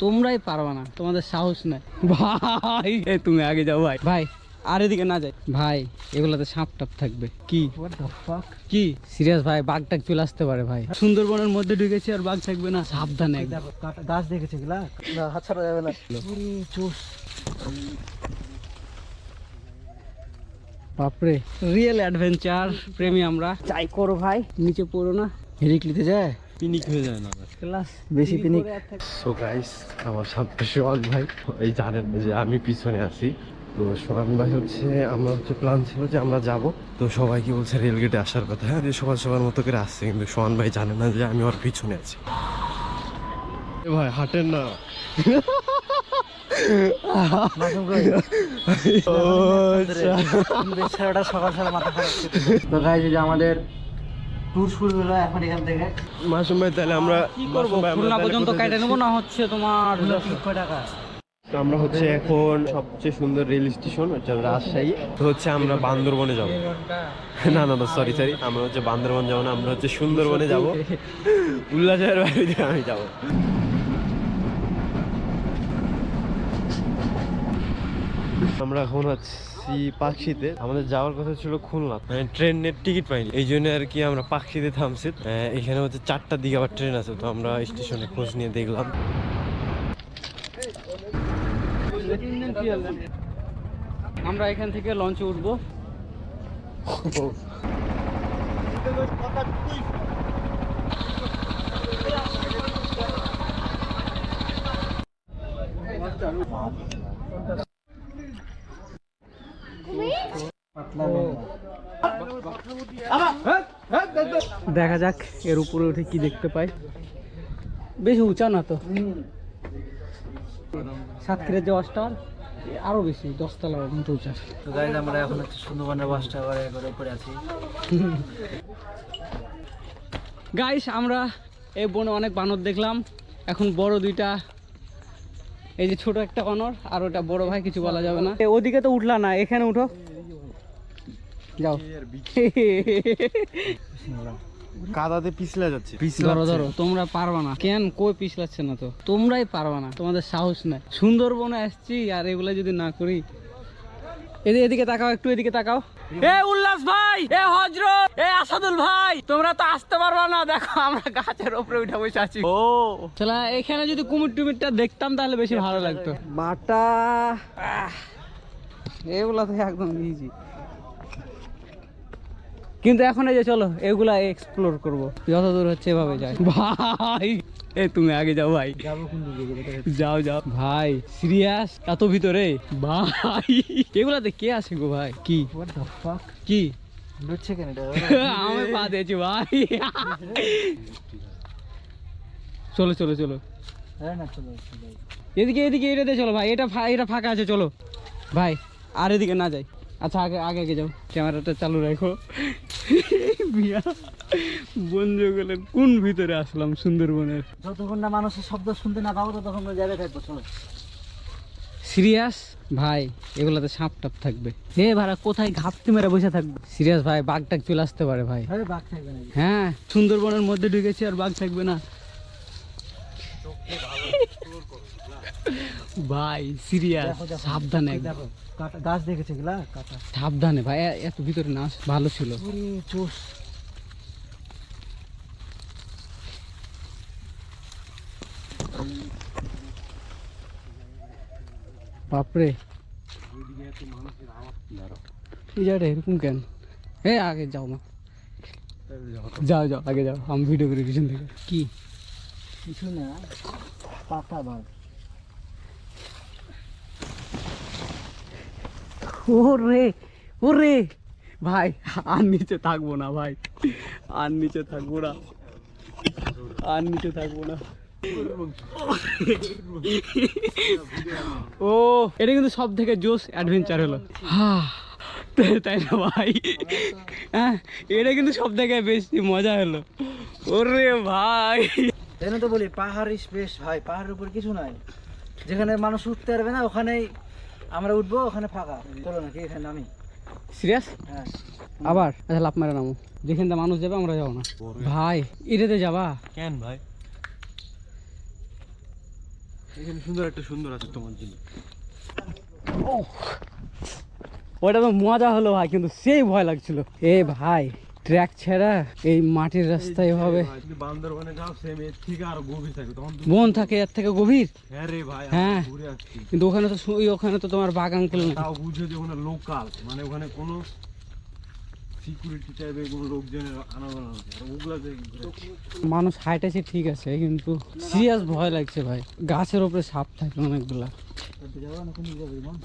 তোমরাই পারবা না, তোমাদের সাহস নাই ভাই। তুমি আগে যাও ভাই। ভাই আর এদিকে না যাই ভাই, এগুলাতে সাপ টাপ থাকবে। কি কি সিরিয়াস ভাই? বাঘ টাক চলে আসতে পারে ভাই। সুন্দরবনের মধ্যে ঢুকেছি আর বাঘ থাকবে না, সাবধানে। গাছ দেখেছে গেলা, হাত ছাড়া যাবে না। বাপরে, রিয়েল অ্যাডভেঞ্চার প্রেমী আমরা। চাই করো ভাই, নিচে পড়ো না। হিরিক নিতে যায়, পিনিক হয়ে যায় না ক্লাস বেশি পিনিক। সো গাইস, আমার সামনে সোহান ভাই, এই জানেন যে আমি পিছনে আছি। তো সোহান ভাই হচ্ছে, আমরা হচ্ছে প্ল্যান ছিল যে আমরা যাব, তো সবাইকে বলছে রেলগেটে আসার কথা। যে সবার সবার মতো করে আসছে, কিন্তু সোহান ভাই জানে না যে আমি ওর পিছনে আছি। ভাই হাঁটেন না। সকাল সকাল মাথা খারাপ। তো গাইস, যে আমাদের ট্যুর শুরু হলো এখন এখান থেকে। মাসুম ভাই, তাহলে আমরা কি করবো? খুলনা পর্যন্ত কাটে নেবো না হচ্ছে তোমার টাকা। তো আমরা হচ্ছে এখন সবচেয়ে সুন্দর রেল স্টেশন হচ্ছে রাজশাহী। তো হচ্ছে আমরা বান্দরবনে যাব। না না না, সরি, আমরা হচ্ছে বান্দরবন যাবো না, আমরা হচ্ছে সুন্দরবনে যাব। উল্লাসের বাইরে আমি যাব। আমরা এখন আছি পাকশিতে। আমাদের যাওয়ার কথা ছিল খুলনা, মানে ট্রেনের টিকিট পাইনি, এই জন্য আর কি আমরা পাকশিতে থামছি। এখানে হচ্ছে 4টার দিকে আবার ট্রেন আছে, তো আমরা স্টেশনে খোঁজ নিয়ে দেখলাম। আমরা এখান থেকে লঞ্চে উঠবো। দেখা যাক এর উপরে উঠে কি দেখতে পাই। বেশি উঁচা না তো, সাতক্ষীরার যে অস্টার আরো বেশি, 10 তলা মতো উঁচা। তো গাইস, আমরা এখন হচ্ছে সুন্দরবনের বাসটা করে উপরে আছি। গাইস, আমরা এই বনে অনেক বানর দেখলাম। এখন বড় দুইটা, এই যে ছোট একটা বানর আর ওটা বড় ভাই, কিছু বলা যাবে না। ওদিকে তো উঠলা না, এখানে উঠো, যাও। কাদাতে পিছলে যাচ্ছে। ধরো ধরো, তোমরা পারবা না। কেন কই পিছলাচ্ছে না? তো তোমরাই পারবা না, তোমাদের সাহস নাই। সুন্দরবনে আসছি আর এগুলা যদি না করি। এদিকে তাকাও, একটু এদিকে তাকাও। এ উল্লাস ভাই, এ হযরত, এ আসাদুল ভাই, তোমরা তো আসতে পারবা না। দেখো আমরা গাছের উপরে উঠে বসে আছি। ও চলা, এখানে যদি কুমির টুমিরটা দেখতাম তাহলে বেশি ভালো লাগতো। মাটা এগুলা তো একদম ইজি, কিন্তু এখন এই যে চলো এগুলা এক্সপ্লোর করবো, যতদূর হচ্ছে এভাবে যাই। ভাই তুমি আগে যাও ভাই। যাও যাও ভাই, সিরিয়াস? এত ভিতরে ভাই? এগুলাতে কে আছে গো ভাই? কি কি লুটছে কেন এটা? আমি পা দিয়েছি ভাই। চলো চলো চলো, না চলো এদিকে এদিকে, এটাতে চলো ভাই। এটা ফাঁকা আছে, চলো ভাই। আর এদিকে না যাই। আচ্ছা আগে আগে আগে যাও, ক্যামেরাটা চালু রাখো। বন জঙ্গলের কোন ভিতরে আসলাম সুন্দরবনের। যতক্ষণ না মানুষের শব্দ শুনতে না পাবো ততক্ষণ জায়গায় থাকবো। চলো। সিরিয়াস ভাই, এগুলাতে সাপ টাপ থাকবে। হে ভাড়া, কোথায় ঘাপটি মেরে বসে থাকবে? সিরিয়াস ভাই, বাঘ টাক চলে আসতে পারে ভাই। বাঘ থাকবে না? হ্যাঁ, সুন্দরবনের মধ্যে ঢুকেছি আর বাঘ থাকবে না ভাই। সিরিয়াস, সাবধানে দেখো, গাছ দেখেছে গেলা, কাটা। সাবধানে ভাই, এত ভিতরে না ভালো ছিল। চোষ। বাপরে, এই জায়গাটা এরকম কেন? আগে যাও না, যাও যাও আগে যাও, আমি ভিডিও করি পিছন থেকে। কি কিছু না, পাতা বাঘ। ওরে ওরে ভাই, আর নিচে থাকবো না ভাই, আর নিচে থাকবো না, আর নিচে থাকবো না। ও, এটা কিন্তু সব থেকে জোস অ্যাডভেঞ্চার হলো। তাই না ভাই? হ্যাঁ, এটা কিন্তু সব থেকে বেশি মজা হলো। ওরে ভাই, এখানে তো বলি পাহাড় স্পেস ভাই, পাহাড়ের উপর কিছু নাই। যেখানে মানুষ উঠতে পারবে না ওখানেই আমরা উঠবো, ওখানে ফাঁকা। চলো নাকি এখানে নামি? সিরিয়াস? হ্যাঁ। আবার আচ্ছা, লাভ মারে নামো। যেখানে মানুষ যাবে আমরা যাবো না ভাই। এটাতে যাবা কেন ভাই? এখানে সুন্দর একটা সুন্দর আছে তোমার জন্য। ওটা তো মজা হলো ভাই, কিন্তু সেই ভয় লাগছিল। এ ভাই ট্র্যাক ছেড়া এই মাটির রাস্তায় এভাবে তুমি বান্দরবনে যাও সেম এর থেকে আর গভীর থাকে তখন তুমি। বন থাকে এর থেকে গভীর। হ্যাঁ রে ভাই, হ্যাঁ। আমি ঘুরে আসছি। কিন্তু ওখানে তো ওখানে তো তোমার বাঘ আঙ্কেল নেই। তাও বুঝে যে ওখানে লোকাল, মানে ওখানে কোনো সিকিউরিটি টাইপের কোনো লোকজনের আনাগোনা আছে, আর ওগুলা যে মানুষ হাইটেছে ঠিক আছে, কিন্তু সিরিয়াস ভয় লাগছে ভাই। গাছের উপরে সাপ থাকে অনেকগুলা। যাবো না, কোন দিকে যাবো ইমন?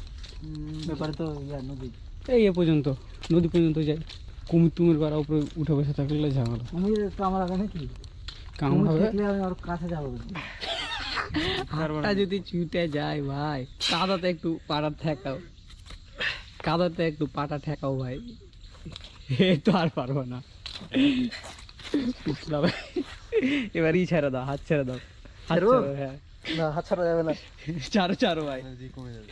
ব্যাপারে তো নদী। এই এ পর্যন্ত, নদী পর্যন্ত যাই। কুমির টুমির পাড়া উপরে উঠে বসে থাকলে ঝামেলা। আমি তো আমার আগে নাকি কামড় হবে। আমি আর কাছে যাবো। হাতটা যদি ছুটে যায় ভাই, কাদাতে একটু পাটা ঠেকাও, কাদাতে একটু পাটা ঠেকাও ভাই। এই তো আর পারবো না। এবার ছেড়ে দাও, হাত ছেড়ে দাও, হাত ছাড়বো? ছাড়ো, হ্যাঁ না, হাত ছাড়া যাবে না। চারো চারো ভাই। যে কমে যাবে।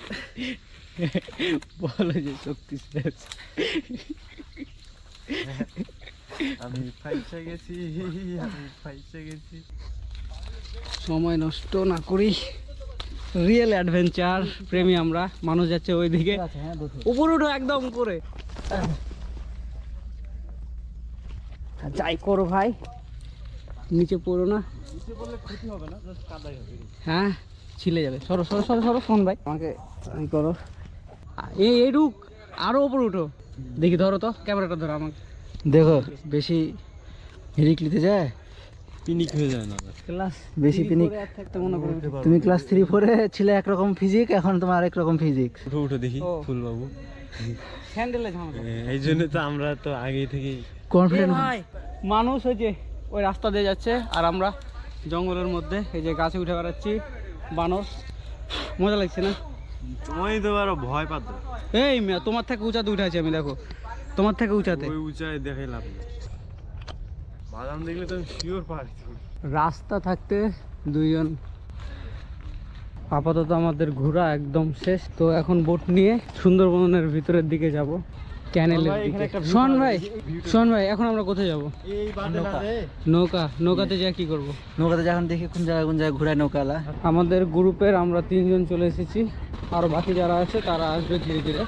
বলো যে শক্তি শেষ। আমি ফাইসে গেছি, আমি ফাইসে গেছি। সময় নষ্ট না করি, রিয়েল অ্যাডভেঞ্চার প্রেমী আমরা। মানুষ যাচ্ছে ওইদিকে, আছে, হ্যাঁ দেখো। উপরে উঠো, একদম উপরে। যাই করো ভাই, নিচে পড়ো না। নিচে বললে ক্ষতি হবে না, জাস্ট কাদাই হবে। হ্যাঁ ছিলে যাবে। সরো সরো সরো সরো, ফোন ভাই আমাকে ই করো। এই রুক, আরো উপরে উঠো। দেখি, ধরো তো, ক্যামেরাটা ধরো আমাকে। দেখো বেশি হিরিক নিতে যায়, পিনিক হয়ে যায় না। ক্লাস বেশি পিনিক। থাকতে মনে করো। তুমি ক্লাস 3-4 ছিলে একরকম ফিজিক, এখন তোমার আরেক রকম ফিজিক্স। উঠো উঠো দেখি ও। ফুলবাবু। স্যান্ডেলে ঝামেলা। এই জন্য তো আমরা তো আগে থেকে কনফিডেন্ট। ভাই মানুষ ওই যে ওই রাস্তা দিয়ে যাচ্ছে, আর আমরা জঙ্গলের মধ্যে এই যে গাছে উঠে বেড়াচ্ছি। বানর, মজা লাগছে না? তোমায় তো আরো ভয় পাত। এই মেয়া, তোমার থেকে উঁচাতে উঠে আছি আমি, দেখো তোমার থেকে উঁচাতে। ওই উঁচায় দেখাই লাভ নেই। বাদাম দেখলে তো শিওর পারি। রাস্তা থাকতে দুইজন। আপাতত আমাদের ঘোরা একদম শেষ, তো এখন বোট নিয়ে সুন্দরবনের ভিতরের দিকে যাব, ক্যানেলের ভাই, এখানে দিকে। একটা view শোন পাওয়া ভাই, যায়। শোন ভাই, এখন আমরা কোথায় যাব? এই বাদে না রে। নৌকা, নৌকাতে যা কি করব? নৌকাতে যখন দেখি কোন জায়গায় ঘুরায় নৌকালা। আমাদের গ্রুপের আমরা 3 জন চলে এসেছি, আর বাকি যারা আছে তারা আসবে ধীরে ধীরে।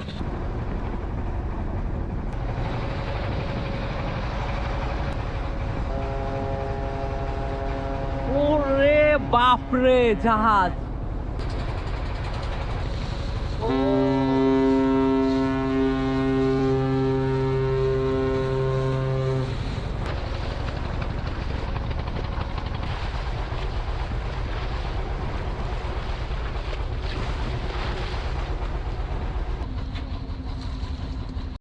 ওরে বাপরে, জাহাজ। ও